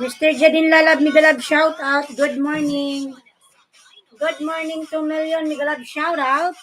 Mr. Jadin Lalab, Migalab, shout out. Good morning. Good morning, 2 million. Migalab, shout out.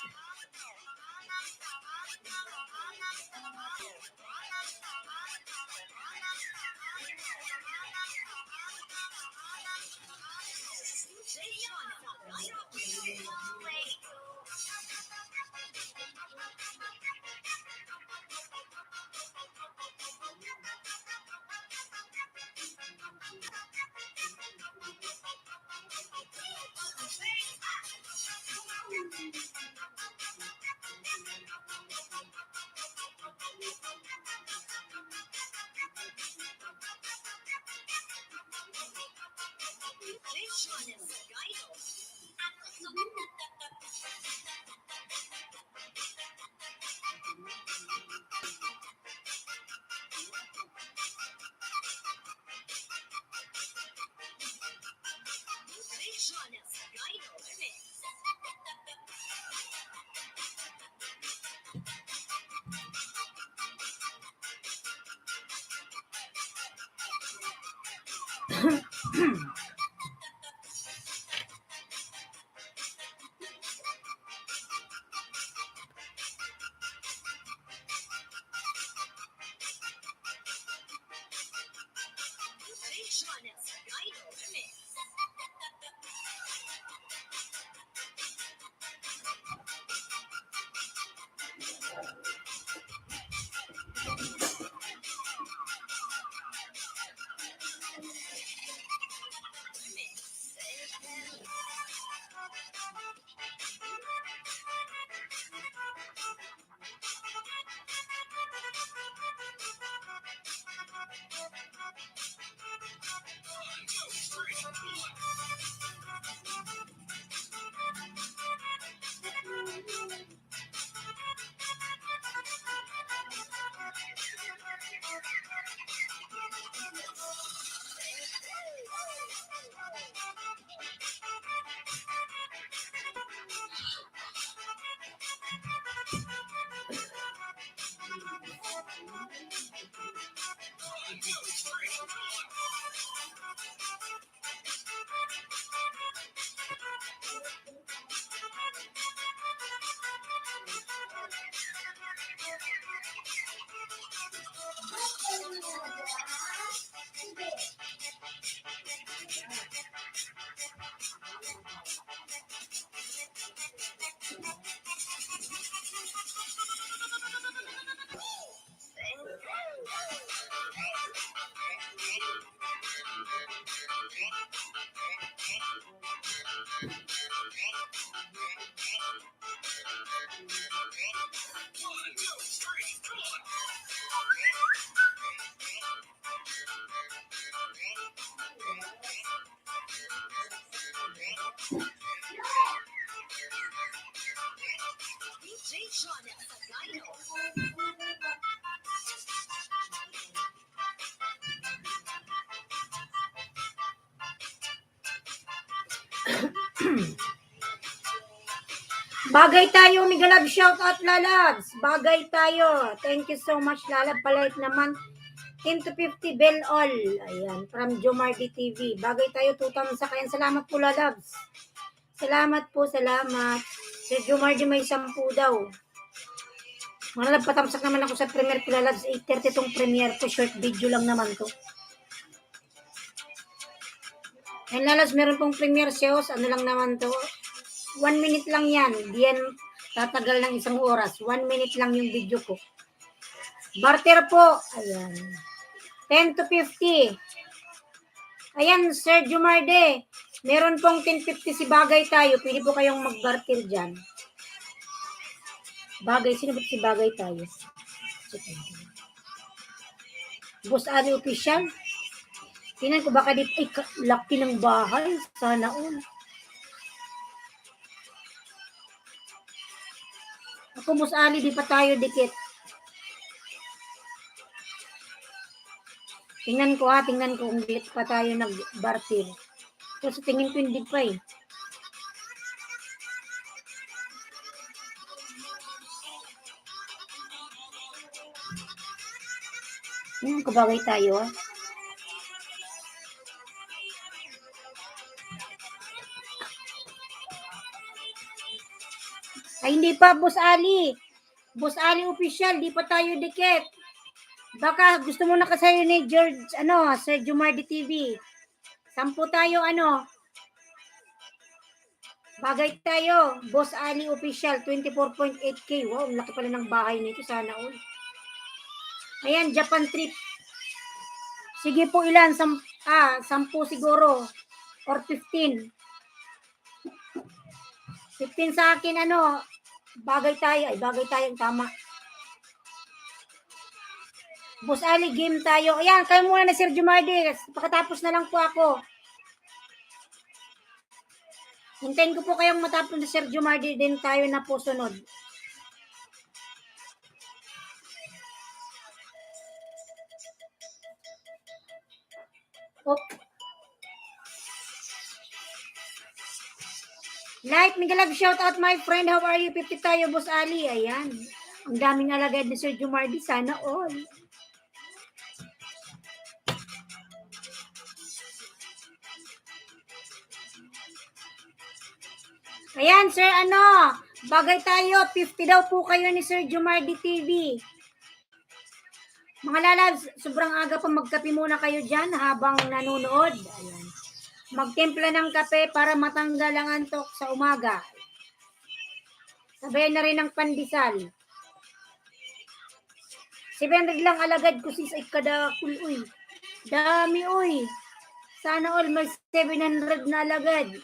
Bagay tayo, Migalab, shout out, Lalabs. Bagay tayo. Thank you so much, Lalab. Palait naman. 10 to 50 bell all. Ayan, from Jomardi TV. Bagay tayo, 2,000 sa kayan. Salamat po, Lalabs. Salamat po, salamat. Si Jomardi may 10 daw. Mga Lalab, patamsak naman ako sa premiere ko, Lalabs. 8:30 tong premiere ko. Short video lang naman to. Ayan, Lalabs, meron pong premiere shows. Ano lang naman to. 1 minute lang yan. Di yan tatagal ng 1 oras. 1 minute lang yung video ko. Barter po. Ayan. 10 to 50. Ayan, Sir Jumarde. Meron pong 10.50 si Bagay tayo. Pwede po kayong mag-barter dyan. Bagay. Sino ba si Bagay tayo? Boss Ali Official. Tingnan ko baka dito, ay, laki ng bahay. Sana all. Ako, Boss Ali, di pa tayo dikit. Tingnan ko kung di pa tayo nag-barter. Kasi tingin ko hindi pa eh. Tingnan ko bagay tayo ah. Ay, hindi pa, Boss Ali. Boss Ali Official, di pa tayo dikit. Baka gusto mo na kasayo ni George, Sir Jumardi TV. 10 tayo, Bagay tayo. Boss Ali Official, 24.8K. Wow, laki pala ng bahay nito. Sana all. Ayan, Japan trip. Sige po, ilan? 10 siguro. Or 15. 15 sa akin, bagay tayo. Ay, bagay tayo. Tama. Boss Ali, game tayo. Ayan, kayo muna na Sir Jumardi. Pagkatapos na lang po ako. Hintayin ko po kayong matapos na Sir Jumardi, din tayo na po sunod. Op. Light, Miguel, shout out my friend. How are you? 50 tayo, Boss Ali. Ayan. Ang daming alagad ni Sir Jumardi. Sana all. Ayan, Sir, bagay tayo. 50 daw po kayo ni Sir Jumardi TV. Mga lalabs, sobrang aga pa magkape muna kayo dyan habang nanonood. Ayan. Magtimpla ng kape para matanggal ang antok sa umaga. Sabayan na rin ng pandesal. 700 lang alagad ko sis ay kada uy. Dami uy. Sana all may 700 na alagad.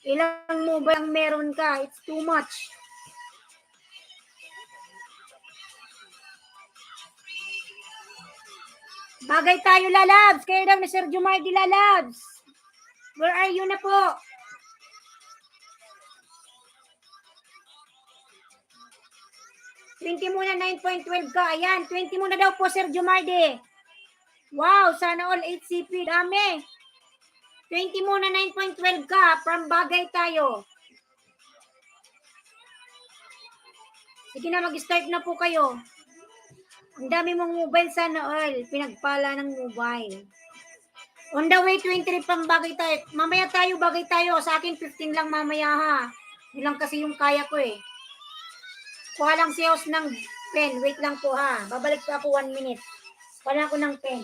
Ilang mobile ang meron ka? It's too much. Bagay tayo, lalabs. Kayo daw ni Sir Jumardi, lalabs. Where are you na po? $20 muna, 9.12 ka. Ayan, 20 muna daw po, Sir Jumardi. Wow, sana all 8 CP. Dami. 20 muna, 9.12 ka. From bagay tayo. Sige na, mag-start na po kayo. Ang dami mong mobile, sana all. Pinagpala ng mobile. On the way, 23 pang bagay tayo. Mamaya tayo, bagay tayo. Sa akin, 15 lang mamaya ha. Ilang kasi yung kaya ko eh. Kuha lang si host ng pen. Wait lang po ha. Babalik po ako 1 minute. Kuha lang ako ng pen.